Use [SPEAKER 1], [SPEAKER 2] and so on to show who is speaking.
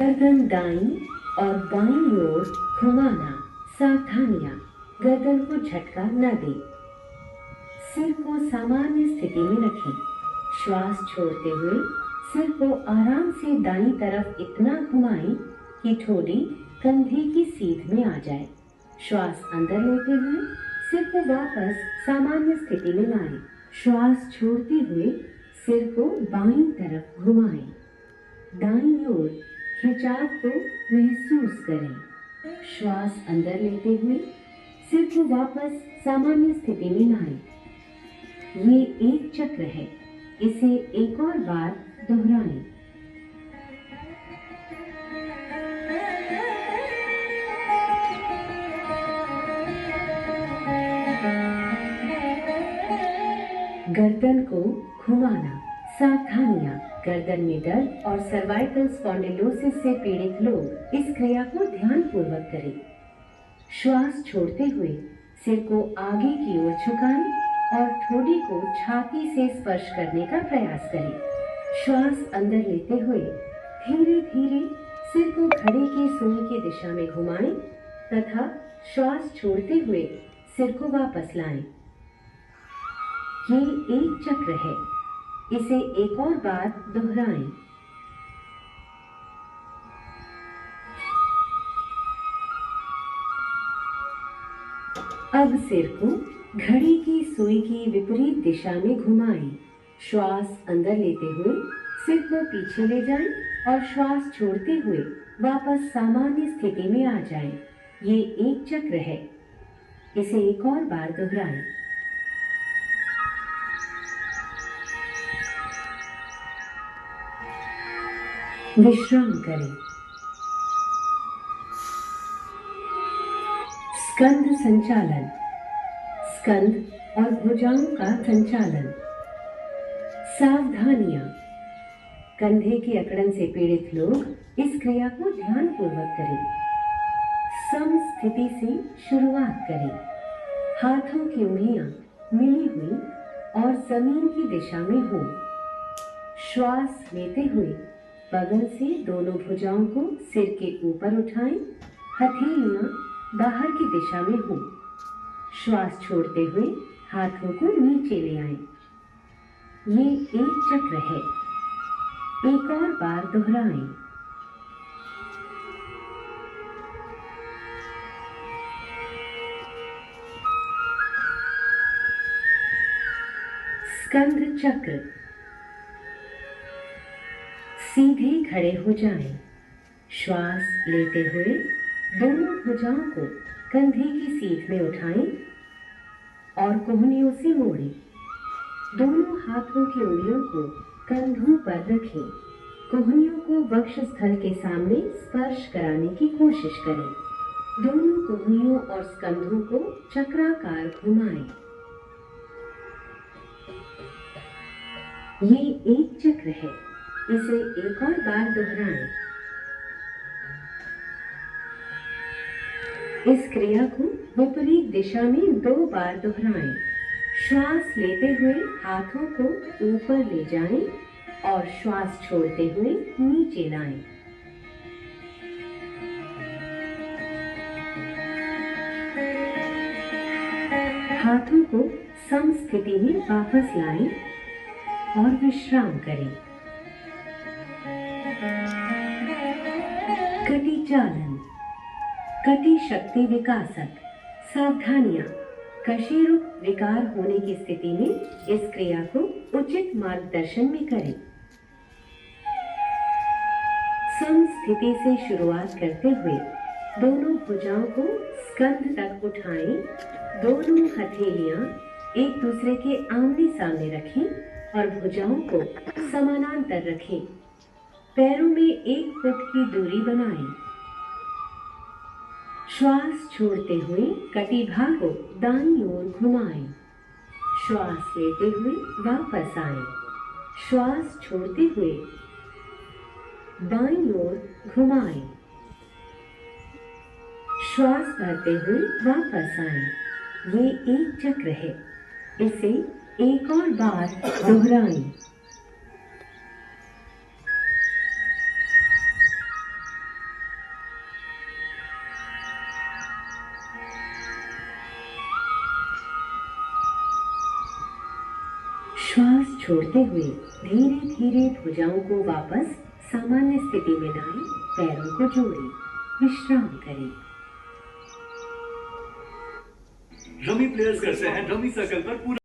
[SPEAKER 1] गर्दन दाईं और बाईं ओर घुमाना। सावधानियां, गर्दन को झटका न दें। सिर को सामान्य स्थिति में रखें। श्वास छोड़ते हुए सिर को आराम से दाईं तरफ इतना घुमाएं कि ठोड़ी कंधे की सीध में आ जाए। श्वास अंदर लेते हुए सिर को वापस सामान्य स्थिति में लाएं। श्वास छोड़ते हुए सिर को बाईं तरफ घुमाएं। दाईं ओर खिंचाव को महसूस करें। श्वास अंदर लेते हुए सिर को वापस सामान्य स्थिति में लाएं। ये एक चक्र है, इसे एक और बार दोहराएं। गर्दन को घुमाना। सावधानियां, गर्दन में दर्द और सर्वाइकल स्पॉन्डिलोसिस से पीड़ित लोग इस क्रिया को ध्यानपूर्वक करें। श्वास छोड़ते हुए सिर को आगे की ओर झुकाएं और ठोड़ी को छाती से स्पर्श करने का प्रयास करें। श्वास अंदर लेते हुए धीरे धीरे सिर को घड़ी की सुई की दिशा में घुमाएं तथा श्वास छोड़ते हुए सिर को वापस लाएं। ये एक चक्र है, इसे एक और बार दोहराएं। अब सिर को घड़ी की सुई की विपरीत दिशा में घुमाएं। श्वास अंदर लेते हुए सिर को पीछे ले जाएं और श्वास छोड़ते हुए वापस सामान्य स्थिति में आ जाएं। ये एक चक्र है, इसे एक और बार दोहराएं। विश्राम करें। स्कंध संचालन, स्कंध और भुजाओं का संचालन। सावधानियां, कंधे की अकड़न से पीड़ित लोग इस क्रिया को ध्यानपूर्वक करें। सम स्थिति से शुरुआत करें। हाथों की उंगलियां मिली हुई और जमीन की दिशा में हो। श्वास लेते हुए बगल से दोनों भुजाओं को सिर के ऊपर उठाएं। हथेलियां बाहर की दिशा में हो। श्वास छोड़ते हुए हाथों को नीचे ले आएं। ये एक चक्र है, एक और बार दोहराएं। स्कंध चक्र। सीधे खड़े हो जाएं। श्वास लेते हुए दोनों भुजाओं को कंधे की सीध में उठाएं और कोहनियों से मोड़ें। दोनों हाथों की उंगलियों को कंधों पर रखें। कोहनियों को वक्षस्थल के सामने स्पर्श कराने की कोशिश करें। दोनों कोहनियों और स्कंधों को चक्राकार घुमाएं। ये एक चक्र है, इसे एक और बार दोहराएं। इस क्रिया को विपरीत दिशा में 2 बार दोहराएं। श्वास लेते हुए हाथों को ऊपर ले जाएं और श्वास छोड़ते हुए नीचे लाएं। हाथों को सम स्थिति में वापस लाएं और विश्राम करें। कटी चालन, कटी शक्ति विकासक। सावधानियां, कशेरुक विकार होने की स्थिति में इस क्रिया को उचित मार्गदर्शन में करें। सम स्थिति से शुरुआत करते हुए दोनों भुजाओं को स्कंध तक उठाएं। दोनों हथेलियां एक दूसरे के आमने सामने रखें और भुजाओं को समानांतर रखें। पैरों में 1 फुट की दूरी बनाएं। श्वास छोड़ते हुए कटिभा को दाईं ओर घुमाएं। श्वास लेते हुए वापस आएं। श्वास छोड़ते हुए बाईं ओर घुमाएं। श्वास भरते हुए वापस आएं। ये एक चक्र है, इसे एक और बार दोहराएं। श्वास छोड़ते हुए धीरे धीरे भुजाओं को वापस सामान्य स्थिति में लाएं, पैरों को जोड़ें, विश्राम करें।
[SPEAKER 2] रमी प्लेयर्स करते हैं रमी सर्कल पर पूरा